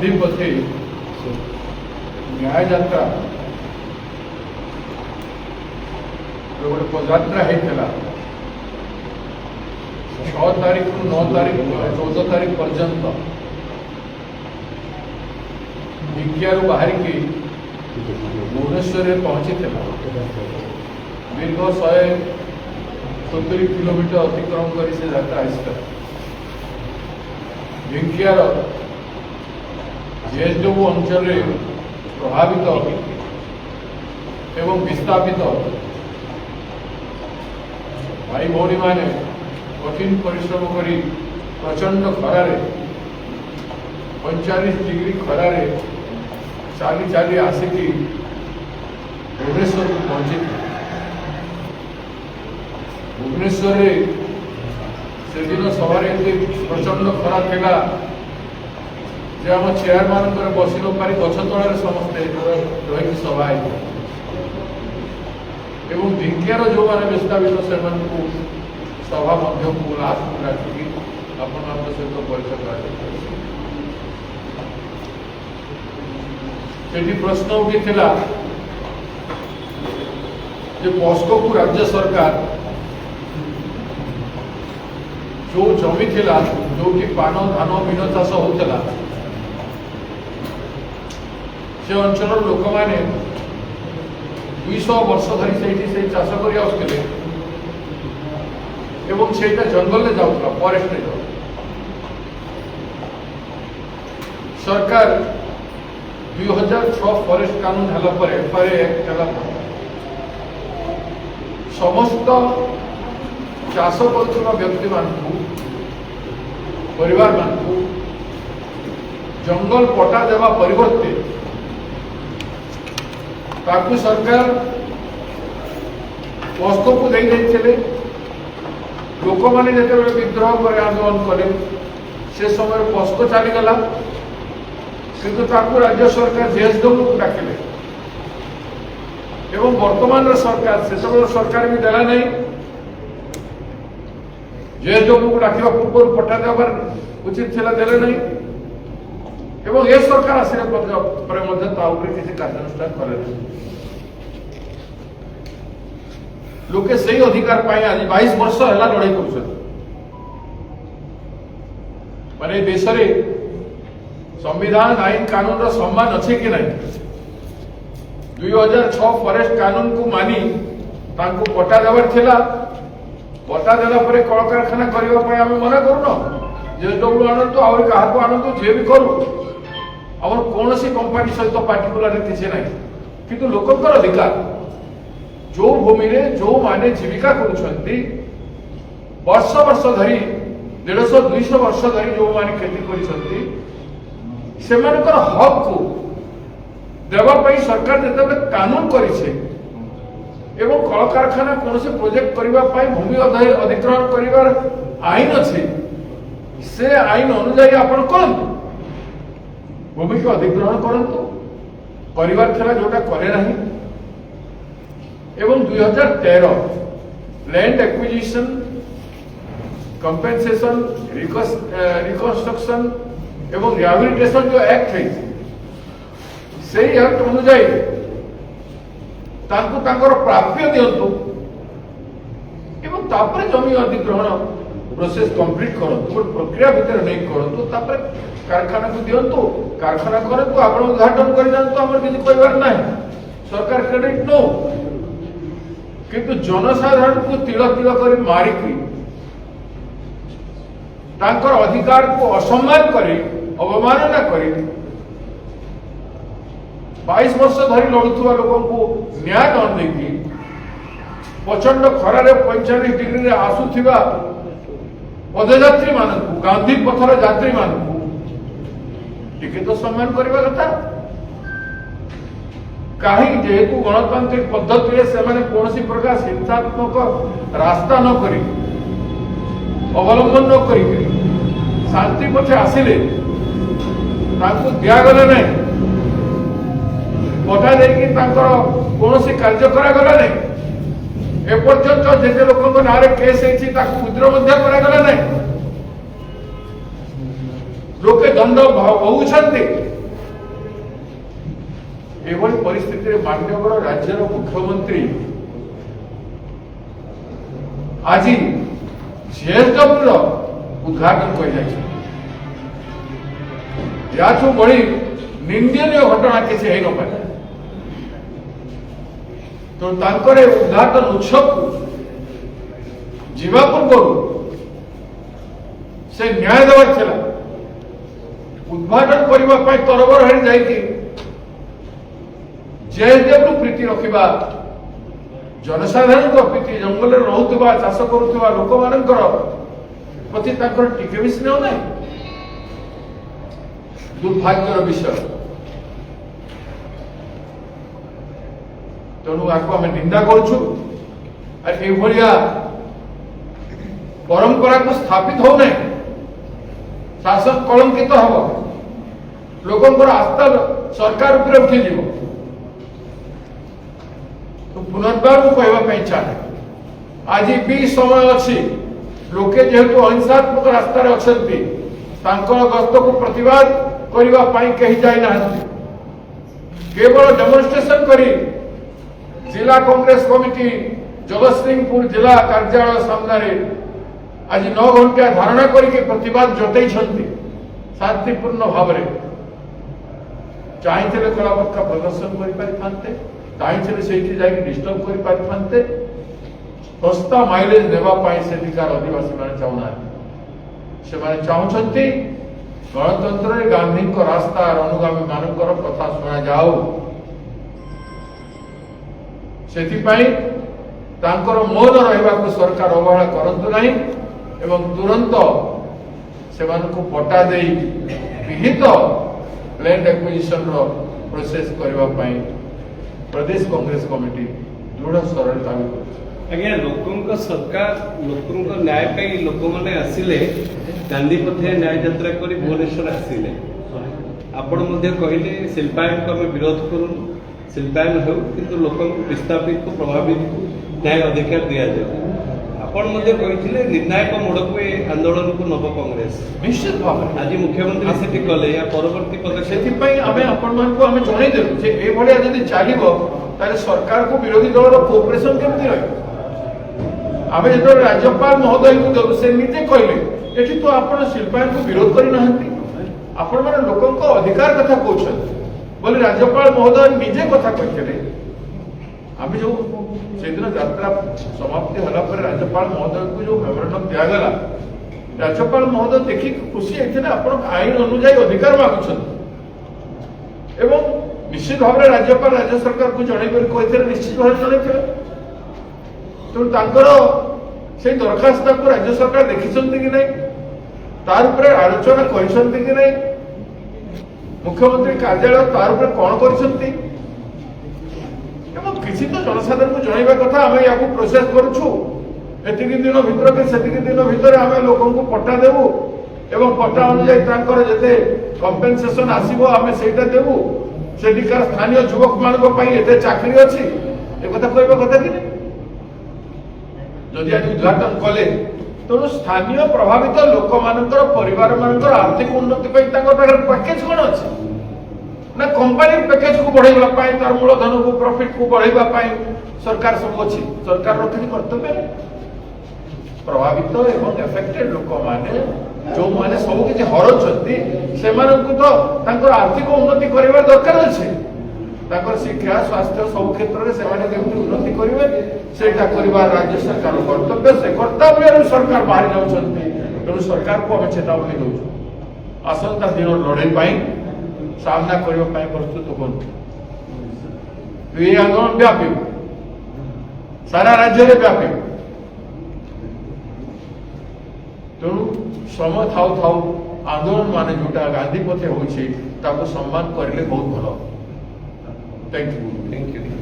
गांधी पथे न्याय यात्रा गोटे पदयात्रा होता 6 तारीख रु 9 तारीख 14 तारीख पर्यंत भिकियारू बाहर की भुवनेश्वर पहुंची दीर्घ 170 किलोमीटर अतिक्रम कर यात्रा आसता भिकियार जेएसडब्ल्यू अंचल प्रभावित एवं विस्थापित भाई भौणी माने कठिन परिश्रम करी प्रचंड खरार 45 डिग्री खरार चाली चाली आसिकी भुवनेश्वर को पहुंची भुवनेश्वर से दिन सवार प्रचंड खरा था जे आम चेयर मान बस न पारी गछ तल समस्ते रही सभा एवं भिकियार जो मैंने विस्थापित से सभा को लास्ट डाकिकी आपण सहित परिचय कर प्रश्न उठी पॉस्को को राज्य सरकार जो जमी थिला जो कि पान धान मीन चाष होता से अंचल लोक मैंने 200 वर्ष धरी से चाष कर जंगल में जाऊला फॉरेस्ट सरकार 2006 फॉरेस्ट कानून एफआरए एक्ट समस्त चाष कर व्यक्ति परिवार जंगल पटा देवा परिवर्ते ताकू सरकार पॉस्को को दे लोक मैंने जो विद्रोह पर आंदोलन कले से समय पॉस्को चलीगला किंतु राज्य सरकार जेएसडब्ल्यू को डाकिले एवं वर्तमान सरकार से सरकार भी देला नहीं जेएसडब्ल्यू को डाकिबा पूर्व पटा देवार उचित थिला देले नहीं एवं ये सरकार आसिले किसी कार्यानुष्ठान करे लोके सही अधिकार पाई आज 22 वर्ष है लड़ाई कर माने देश रे संविधान आईन कानून रो सम्मान अच्छे कि नहीं 2006 फॉरेस्ट कानून को मानी तांको पटा देवार थिला पटा देला परे कल कारखाना करबा पय हम मना करूनो जेएसडब्ल्यू आनंद आउर काहा को आनंद जे भी करू और कौन सी कंपनी सहित पार्टिकुलर किसी ना किंतु लोकंकर अधिकार जो भूमि रे जो माने जीविका करुछंती वर्ष वर्ष धरी 150-200 वर्ष धरी जो माने खेती करिसंती सेमानकर हक को देवा पई सरकार जेतबे कानून करिसे एवं कल कारखाना कौन से प्रोजेक्ट करबा पई भूमि अधिग्रहण करिवार आईन अछि से आईन अनुसार आपण करंतु भूमि को अधिग्रहण करंतु परिवार थिला जोटा करे नहीं एवं 2013 लैंड एक्विजिशन कंपेंसेशन रिकंस्ट्रक्शन एवं रिहैबिलिटेशन जो एक्ट है से एक्ट अनुसार तांको तांकर प्राप्य दियंतु एवं तापर जमी अधिग्रहण प्रोसेस कंप्लीट करंतु प्रक्रिया भीतर नहीं करंतु तापर कारखाना को दियंतु कारखाना करंतु आपण उद्घाटन कर जानतु हमर किछि कहबार नाही सरकार क्रेडिट नो किंतु जनसाधारण को तिल तिल कर मारिकी तांकर अधिकार को असम्मान करी अवमानना करी 22 वर्ष धरी लड़ुवा लोगों को न्याय न देकी प्रचंड खरारे 45 डिग्री रे आसुथिबा पदयात्री मानकु गांधी पथर यात्री मानकु टिके तो सम्मान करबा कथा कहीं जेहेतु गणतांत्रिक पद्धति से कौन प्रकार हिंसात्मक रास्ता न करी अवलंबन न करी शांति पथे आसिले दिगला नहीं पटा देकी कौन कार्य करागला नहीं एपर्यंत जेते लोक ना केस विद्रोह करागला नहीं लोके दंड बहु एभली परिस्थिति माननीय राज्यर मुख्यमंत्री आज जेएसडब्ल्यू उद्घाटन कर बड़ी निंदनीय घटना किसी हो न पाए तो तांकर उद्घाटन उत्सव को जीवा पूर्व से न्याय देवार थिला उद्घाटन करने तरबर हाड़ी जाइए जेएसडब्ल्यू प्रीति रखा जनसाधारण प्रीति जंगल रोकवा चाष करुवा लोक मान प्रति टिके भी स्नेह ना दुर्भाग्यर विषय तेणु आपको आम निंदा करुचु परंपरा को स्थापित हो नहीं शासन कलंकित हम लोक आस्था सरकार उपर उठी जीव तो पुनर्बार कहवाई चाहे आज भी समय अच्छी लोके जेहेतु अहिंसात्मक रास्तार अच्छा गस्त को प्रतिवाद करने कहीं जाना केवल डेमोन्स्ट्रेशन करी जिला कांग्रेस कमिटी जगतसिंहपुर जिला कार्यालय सामने आज 9 घंटा धारणा करके प्रतिवाद जतई शांतिपूर्ण भाव चाहिए कला पताका प्रदर्शन कर चाहिए से डिस्टर्ब कर पारिथांते सस्ता माइलेज देवाई सेठिकार आदिवासी मैंने चाहूना से चाहते गणतंत्र गांधी रास्ता अनुगामी मानकर कथा शुणा जाऊ से मौन रहा सरकार अवहेला करंतु नहीं एवं तुरंत से पट्टा दे विहित लैंड एक्विजिशन प्रोसेस करने प्रदेश कांग्रेस कमिटी दृढ़ स्वर दावी कर आज्ञा लोकों सरकार लोकों न्याय पाई लोक मैंने आसिले गांधी पथिया न्याय यात्रा कर भुवनेश्वर आसिले आपण कहले शिल्पायन को आम विरोध करूँ शिल्पायन हो किंतु लोकों विस्थापित को प्रभावित न्याय अधिकार दि जाए आपण कहते निर्णायक मोड़ को आंदोलन को नव कांग्रेस निश्चित भाव आज मुख्यमंत्री से कले या परवर्ती पदक्षेप जनई चलो सरकार को विरोधी दल कोऑपरेशन केमती रही आम जो राज्यपाल महोदय को देलु से निजे कहले ये तो आप शिल्पायन को विरोध करना आपण मैंने लोकों अधिकार कथा कहते बोले राज्यपाल महोदय निजे कथा कहते आम जो से दिन यात्रा समाप्ति होला पर राज्यपाल महोदय को जो मेमोरेंडम दिगला राज्यपाल महोदय देखिक खुशी होते आप आईन अनुजाई अधिकार मागुंट एवं निश्चित भाव में राज्यपाल राज्य सरकार को जनईकर कहते निश्चित भाव जनईथे तेणु से दरखास्त को राज्य सरकार देखी कि नहीं तार आलोचना कर मुख्यमंत्री कार्यालय तार कौन कर किसी तो जनसाधारण को जनवा कथा आम या प्रोसेस करुचु एति दिन भर के सेति दिन भर आम लोक पट्टा देवु एवं पट्टा अनुजाई जिते कंपेनसेशन आसो आम से देवु सेठिकार स्थानीय युवक मान चाकरी अच्छी एक कहवा कथा कि जदि आज उद्घाटन कले तेणु स्थानीय प्रभावित लोक परिवार मान आर्थिक उन्नति पैकेज कौन अच्छी ना कंपनी पैकेज को बढ़ाई तार मूलधन को प्रॉफिट को बढ़ाई सरकार सब अच्छी सरकार किसी कर्तव्य प्रभावित एवं एफेक्टेड लोक मैंने जो मैंने सब किसी हरउछंती से तो आर्थिक उन्नति करने दरकार अच्छे शिक्षा स्वास्थ्य सब क्षेत्र में उन्नति करेंगे से राज्य सरकार कर्तव्य से कर्तव्य सरकार बाहरी जाऊँगी तेणु सरकार को आम चेतावनी दौ आसंता दिन लड़ाई सामना करने प्रस्तुत हूँ ये आंदोलन व्यापी सारा राज्य में व्यापी तेणु समय थाउ थाउ आंदोलन मान जोटा गांधी पथे हो सम्मान करें बहुत भल थैंक यू।